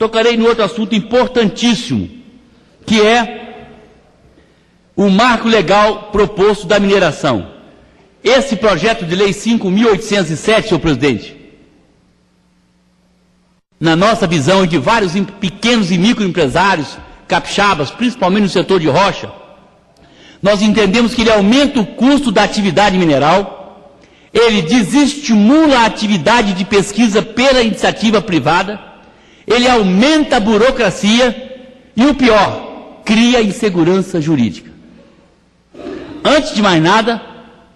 tocarei no outro assunto importantíssimo, que é o marco legal proposto da mineração. Esse projeto de lei 5.807, senhor presidente, na nossa visão e de vários pequenos e microempresários capixabas, principalmente no setor de rocha, nós entendemos que ele aumenta o custo da atividade mineral, ele desestimula a atividade de pesquisa pela iniciativa privada, ele aumenta a burocracia e, o pior, cria insegurança jurídica. Antes de mais nada,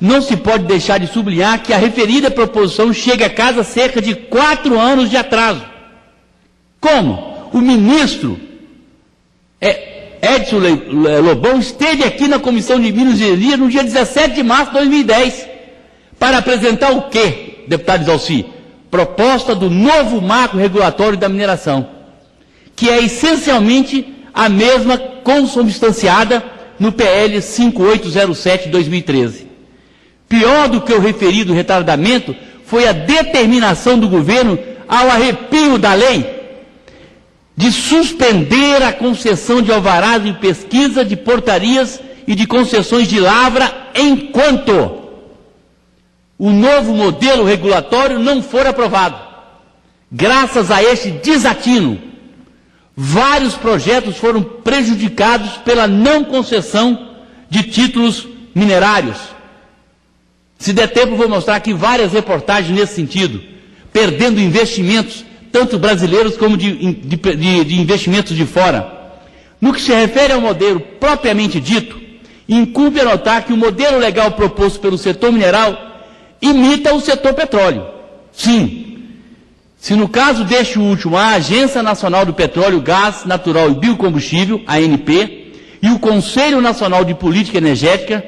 não se pode deixar de sublinhar que a referida proposição chega a casa há cerca de 4 anos de atraso. Como? O ministro Edson Lobão esteve aqui na Comissão de Minas e Energia no dia 17 de março de 2010 para apresentar o quê, deputado Isalci? Proposta do novo marco regulatório da mineração, que é essencialmente a mesma consubstanciada no PL 5807 de 2013. Pior do que o referido retardamento foi a determinação do governo, ao arrepio da lei, de suspender a concessão de alvarás de pesquisa, de portarias e de concessões de lavra enquanto o novo modelo regulatório não for aprovado. Graças a este desatino, vários projetos foram prejudicados pela não concessão de títulos minerários. Se der tempo, vou mostrar aqui várias reportagens nesse sentido, perdendo investimentos, tanto brasileiros como de investimentos de fora. No que se refere ao modelo propriamente dito, incumbe anotar que o modelo legal proposto pelo setor mineral imita o setor petróleo. Sim, se no caso deste último, a Agência Nacional do Petróleo, Gás Natural e Biocombustível, ANP, e o Conselho Nacional de Política Energética,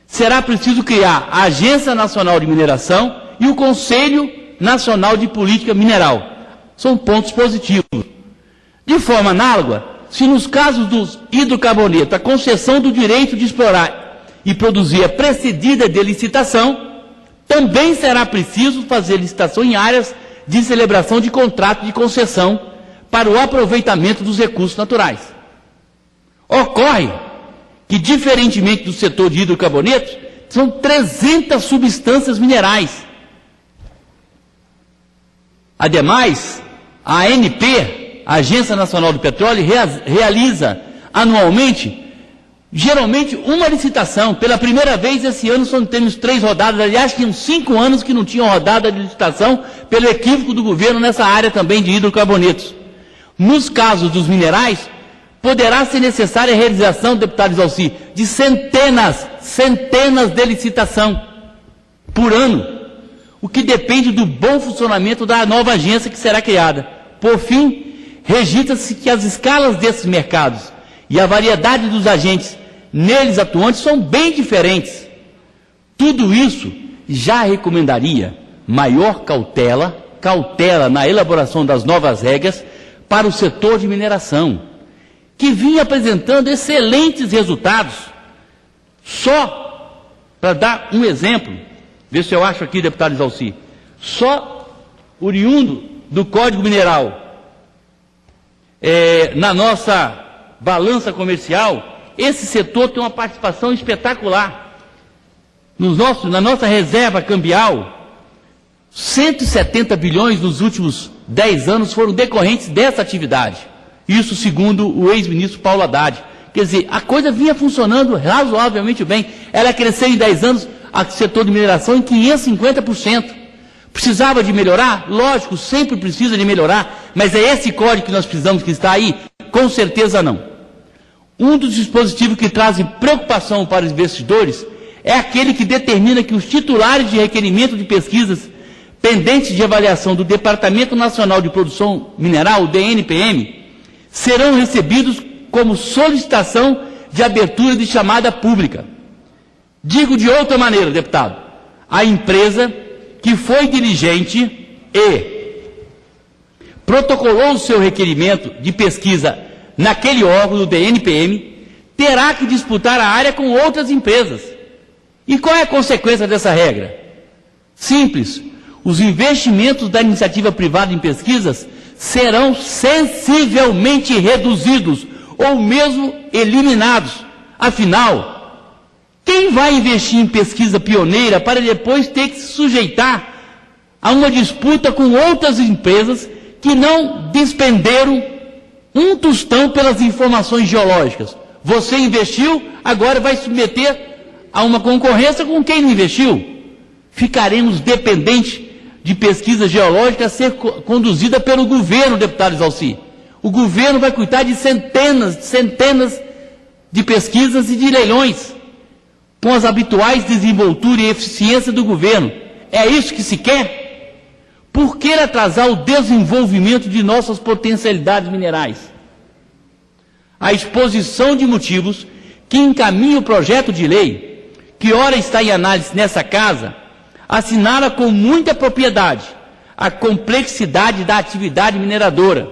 será preciso criar a Agência Nacional de Mineração e o Conselho Nacional de Política Mineral. São pontos positivos. De forma análoga, se nos casos dos hidrocarbonetos a concessão do direito de explorar e produzir é precedida de licitação, também será preciso fazer licitação em áreas de celebração de contrato de concessão para o aproveitamento dos recursos naturais. Ocorre que, diferentemente do setor de hidrocarbonetos, são 300 substâncias minerais. Ademais, a ANP, a Agência Nacional do Petróleo, realiza anualmente, geralmente, uma licitação. Pela primeira vez esse ano só temos 3 rodadas, aliás, tinham 5 anos que não tinham rodada de licitação pelo equívoco do governo nessa área também de hidrocarbonetos. Nos casos dos minerais, poderá ser necessária a realização, deputado Isalci, de centenas de licitação por ano, o que depende do bom funcionamento da nova agência que será criada. Por fim, registra-se que as escalas desses mercados e a variedade dos agentes neles atuantes são bem diferentes. Tudo isso já recomendaria maior cautela na elaboração das novas regras para o setor de mineração, que vinha apresentando excelentes resultados. Só para dar um exemplo, vê se eu acho aqui, deputado Isalci, só oriundo do Código Mineral, na nossa balança comercial, esse setor tem uma participação espetacular. Na nossa reserva cambial, 170 bilhões nos últimos 10 anos foram decorrentes dessa atividade. Isso segundo o ex-ministro Paulo Haddad. Quer dizer, a coisa vinha funcionando razoavelmente bem. Ela cresceu em 10 anos, o setor de mineração, em 550%. Precisava de melhorar? Lógico, sempre precisa de melhorar, mas é esse código que nós precisamos que está aí? Com certeza não. Um dos dispositivos que trazem preocupação para os investidores é aquele que determina que os titulares de requerimento de pesquisas pendentes de avaliação do Departamento Nacional de Produção Mineral, o DNPM, serão recebidos como solicitação de abertura de chamada pública. Digo de outra maneira, deputado, a empresa que foi diligente e protocolou o seu requerimento de pesquisa naquele órgão do DNPM, terá que disputar a área com outras empresas. E qual é a consequência dessa regra? Simples. Os investimentos da iniciativa privada em pesquisas serão sensivelmente reduzidos ou mesmo eliminados. Afinal, quem vai investir em pesquisa pioneira para depois ter que se sujeitar a uma disputa com outras empresas que não despenderam um tostão pelas informações geológicas? Você investiu, agora vai submeter a uma concorrência com quem não investiu. Ficaremos dependentes de pesquisa geológica a ser conduzida pelo governo, deputado Exalci. O governo vai cuidar de centenas de pesquisas e de leilões, com as habituais desenvoltura e eficiência do governo. É isso que se quer? Por que atrasar o desenvolvimento de nossas potencialidades minerais? A exposição de motivos que encaminha o projeto de lei, que ora está em análise nessa casa, assinala com muita propriedade a complexidade da atividade mineradora,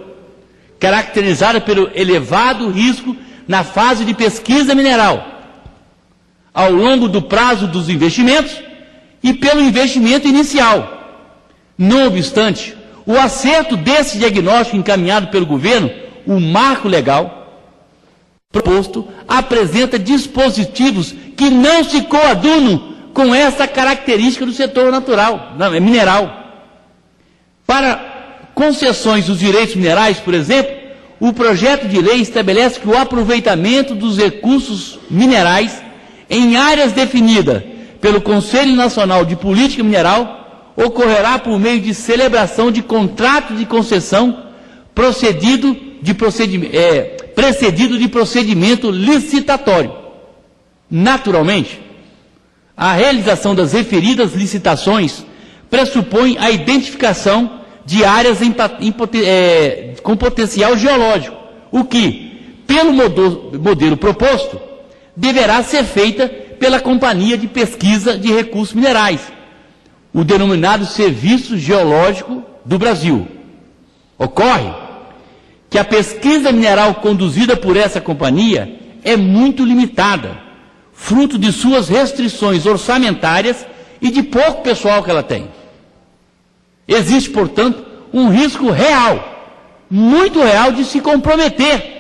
caracterizada pelo elevado risco na fase de pesquisa mineral, ao longo do prazo dos investimentos e pelo investimento inicial. Não obstante, o acerto desse diagnóstico encaminhado pelo governo, o marco legal proposto, apresenta dispositivos que não se coadunam com essa característica do setor mineral. Para concessões dos direitos minerais, por exemplo, o projeto de lei estabelece que o aproveitamento dos recursos minerais em áreas definidas pelo Conselho Nacional de Política Mineral ocorrerá por meio de celebração de contrato de concessão precedido de procedimento licitatório. Naturalmente, a realização das referidas licitações pressupõe a identificação de áreas com potencial geológico, o que, pelo modelo proposto, deverá ser feita pela Companhia de Pesquisa de Recursos Minerais, o denominado Serviço Geológico do Brasil. Ocorre que a pesquisa mineral conduzida por essa companhia é muito limitada, fruto de suas restrições orçamentárias e de pouco pessoal que ela tem. Existe, portanto, um risco real, muito real, de se comprometer,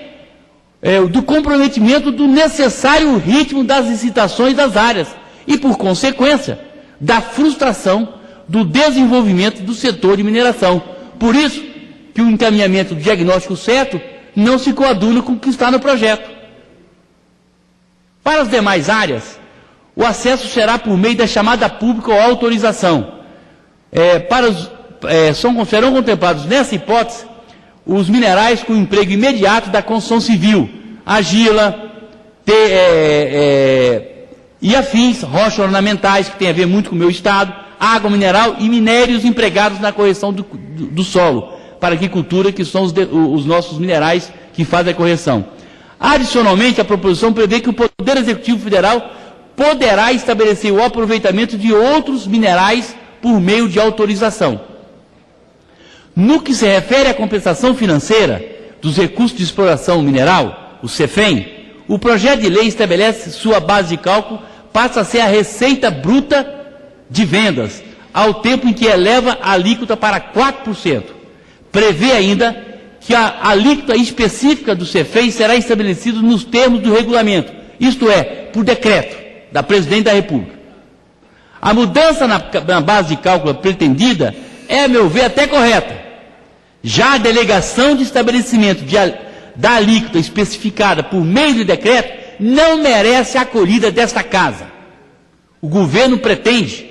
do comprometimento do necessário ritmo das licitações das áreas e, por consequência, da frustração do desenvolvimento do setor de mineração. Por isso que o encaminhamento do diagnóstico certo não se coaduna com o que está no projeto. Para as demais áreas, o acesso será por meio da chamada pública ou autorização. Serão contemplados nessa hipótese os minerais com emprego imediato da construção civil, argila e afins, rochas ornamentais, que tem a ver muito com o meu estado, água mineral e minérios empregados na correção do solo, para a agricultura, que são os nossos minerais que fazem a correção. Adicionalmente, a proposição prevê que o Poder Executivo Federal poderá estabelecer o aproveitamento de outros minerais por meio de autorização. No que se refere à compensação financeira dos recursos de exploração mineral, o CEFEM, o projeto de lei estabelece sua base de cálculo passa a ser a receita bruta de vendas, ao tempo em que eleva a alíquota para 4%. Prevê ainda que a alíquota específica do CEFEM será estabelecida nos termos do regulamento, isto é, por decreto da Presidente da República. A mudança na base de cálculo pretendida é, a meu ver, até correta. Já a delegação de estabelecimento da alíquota especificada por meio de decreto não merece a acolhida desta casa. O governo pretende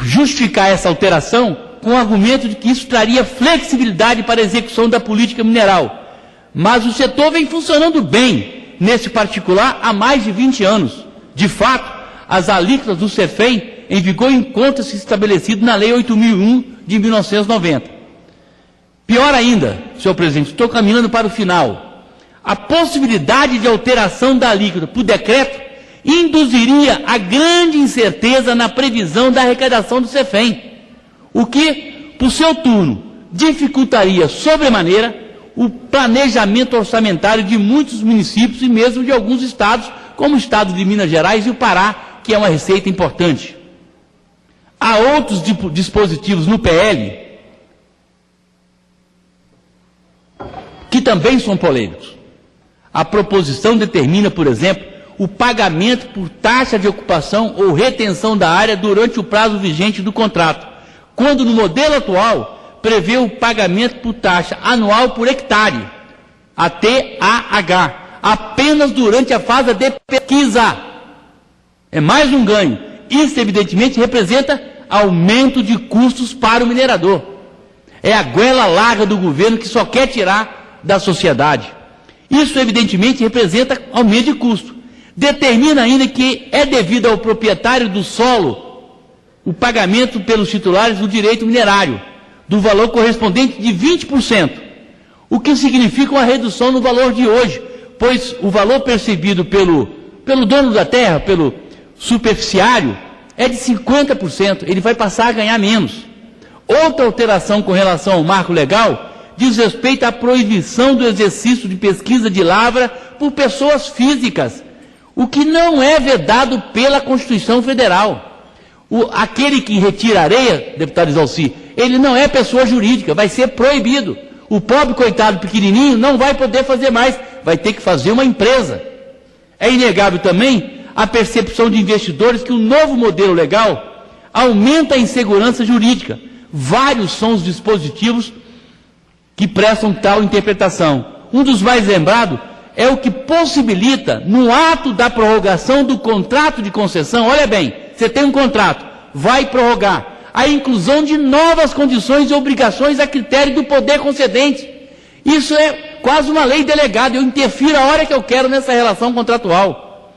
justificar essa alteração com o argumento de que isso traria flexibilidade para a execução da política mineral. Mas o setor vem funcionando bem, nesse particular, há mais de 20 anos. De fato, as alíquotas do CEFEM em vigor encontram-se estabelecido na Lei 8.001 de 1990. Pior ainda, senhor presidente, estou caminhando para o final. A possibilidade de alteração da alíquota por decreto induziria a grande incerteza na previsão da arrecadação do CEFEM, o que, por seu turno, dificultaria sobremaneira o planejamento orçamentário de muitos municípios e mesmo de alguns estados, como o estado de Minas Gerais e o Pará, que é uma receita importante. Há outros dispositivos no PL também são polêmicos. A proposição determina, por exemplo, o pagamento por taxa de ocupação ou retenção da área durante o prazo vigente do contrato, quando no modelo atual prevê o pagamento por taxa anual por hectare, a TAH, apenas durante a fase de pesquisa. É mais um ganho. Isso, evidentemente, representa aumento de custos para o minerador. É a goela larga do governo que só quer tirar da sociedade. Isso, evidentemente, representa aumento de custo. Determina ainda que é devido ao proprietário do solo o pagamento pelos titulares do direito minerário, do valor correspondente de 20%, o que significa uma redução no valor de hoje, pois o valor percebido pelo dono da terra, pelo superficiário, é de 50%, ele vai passar a ganhar menos. Outra alteração com relação ao marco legal diz respeito à proibição do exercício de pesquisa de lavra por pessoas físicas, o que não é vedado pela Constituição Federal. Aquele que retira areia, deputado Exalci, ele não é pessoa jurídica, vai ser proibido. O pobre coitado pequenininho não vai poder fazer mais, vai ter que fazer uma empresa. É inegável também a percepção de investidores que o novo modelo legal aumenta a insegurança jurídica. Vários são os dispositivos que prestam tal interpretação. Um dos mais lembrados é o que possibilita, no ato da prorrogação do contrato de concessão, olha bem, você tem um contrato, vai prorrogar, a inclusão de novas condições e obrigações a critério do poder concedente. Isso é quase uma lei delegada, eu interfiro a hora que eu quero nessa relação contratual.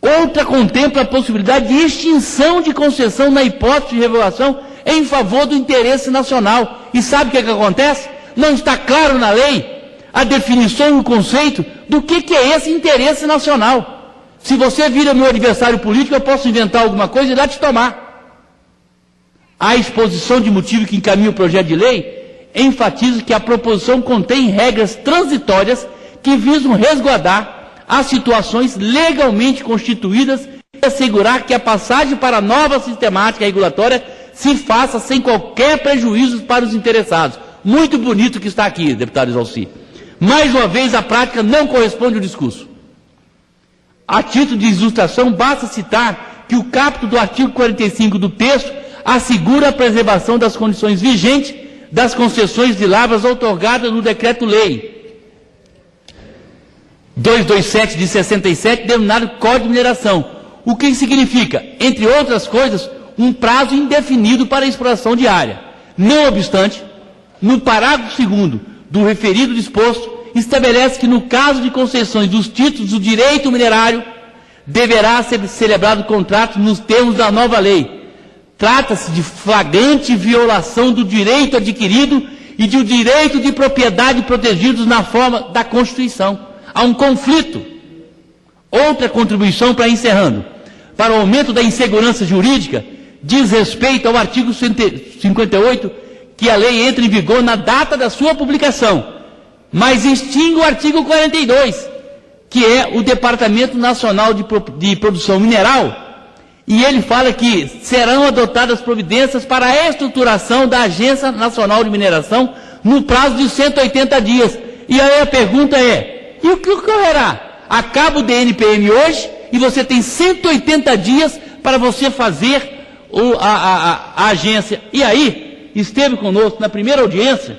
Outra contempla a possibilidade de extinção de concessão na hipótese de revogação em favor do interesse nacional. E sabe o que acontece? Não está claro na lei a definição e o conceito do que é esse interesse nacional. Se você vira meu adversário político, eu posso inventar alguma coisa e lá te tomar. A exposição de motivo que encaminha o projeto de lei enfatiza que a proposição contém regras transitórias que visam resguardar as situações legalmente constituídas e assegurar que a passagem para a nova sistemática regulatória se faça sem qualquer prejuízo para os interessados. Muito bonito que está aqui, deputado Exalci. Mais uma vez, a prática não corresponde ao discurso. A título de ilustração, basta citar que o caput do artigo 45 do texto assegura a preservação das condições vigentes das concessões de lavras outorgadas no Decreto-Lei 227 de 67, denominado Código de Mineração, o que significa, entre outras coisas, um prazo indefinido para a exploração de área. Não obstante, no parágrafo 2º do referido disposto, estabelece que no caso de concessões dos títulos do direito minerário, deverá ser celebrado contrato nos termos da nova lei. Trata-se de flagrante violação do direito adquirido e do direito de propriedade protegidos na forma da Constituição. Há um conflito. Outra contribuição para encerrando. Para o aumento da insegurança jurídica, diz respeito ao artigo 58, que a lei entra em vigor na data da sua publicação, mas extingue o artigo 42, que é o Departamento Nacional de Produção Mineral, e ele fala que serão adotadas providências para a estruturação da Agência Nacional de Mineração no prazo de 180 dias. E aí a pergunta é, e o que ocorrerá? Acaba o DNPM hoje e você tem 180 dias para você fazer a agência. E aí, esteve conosco na primeira audiência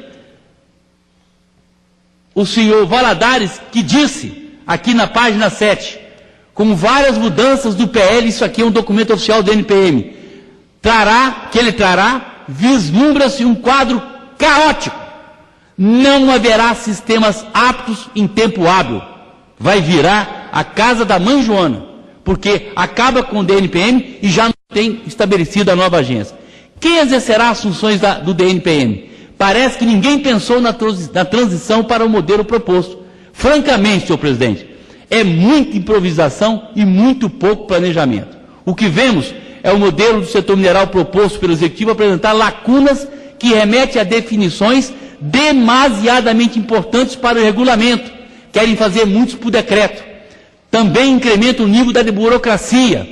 o senhor Valadares, que disse, aqui na página 7, com várias mudanças do PL, isso aqui é um documento oficial do NPM, ele trará, vislumbra-se um quadro caótico. Não haverá sistemas aptos em tempo hábil. Vai virar a casa da mãe Joana, porque acaba com o DNPM e já não tem estabelecido a nova agência. Quem exercerá as funções do DNPM? Parece que ninguém pensou na transição para o modelo proposto. Francamente, senhor presidente, é muita improvisação e muito pouco planejamento. O que vemos é o modelo do setor mineral proposto pelo Executivo apresentar lacunas que remetem a definições demasiadamente importantes para o regulamento. Querem fazer muitos por decreto. Também incrementa o nível da burocracia,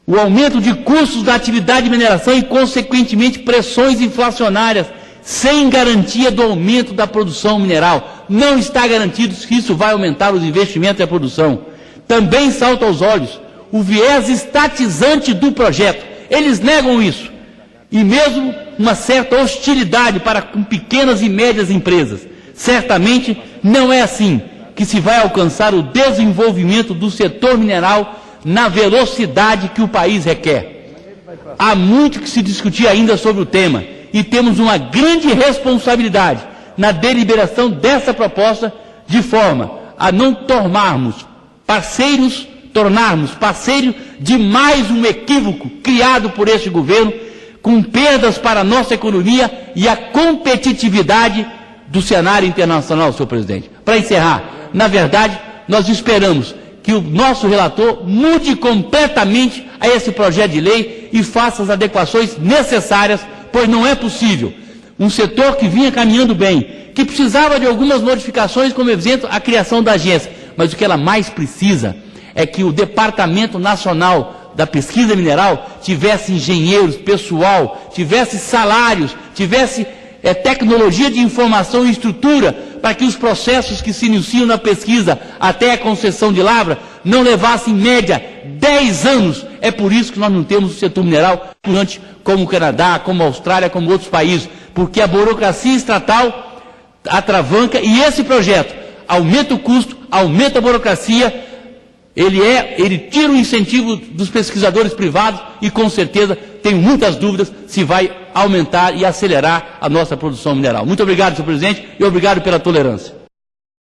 o aumento de custos da atividade de mineração e, consequentemente, pressões inflacionárias, sem garantia do aumento da produção mineral. Não está garantido que isso vai aumentar os investimentos e a produção. Também salta aos olhos o viés estatizante do projeto. Eles negam isso. E mesmo uma certa hostilidade para com pequenas e médias empresas. Certamente não é assim que se vai alcançar o desenvolvimento do setor mineral na velocidade que o país requer. Há muito que se discutir ainda sobre o tema e temos uma grande responsabilidade na deliberação dessa proposta, de forma a não tornarmos parceiros de mais um equívoco criado por este governo, com perdas para a nossa economia e a competitividade do cenário internacional, senhor presidente. Para encerrar, na verdade, nós esperamos que o nosso relator mude completamente a esse projeto de lei e faça as adequações necessárias, pois não é possível um setor que vinha caminhando bem, que precisava de algumas modificações, como exemplo, a criação da agência, mas o que ela mais precisa é que o Departamento Nacional da Pesquisa Mineral tivesse engenheiros, pessoal, tivesse salários, tivesse tecnologia de informação e estrutura para que os processos que se iniciam na pesquisa até a concessão de lavra não levassem, em média, 10 anos. É por isso que nós não temos o setor mineral durante, como o Canadá, como a Austrália, como outros países, porque a burocracia estatal atravanca e esse projeto aumenta o custo, aumenta a burocracia. Ele tira o incentivo dos pesquisadores privados e, com certeza, tenho muitas dúvidas se vai aumentar e acelerar a nossa produção mineral. Muito obrigado, senhor presidente, e obrigado pela tolerância.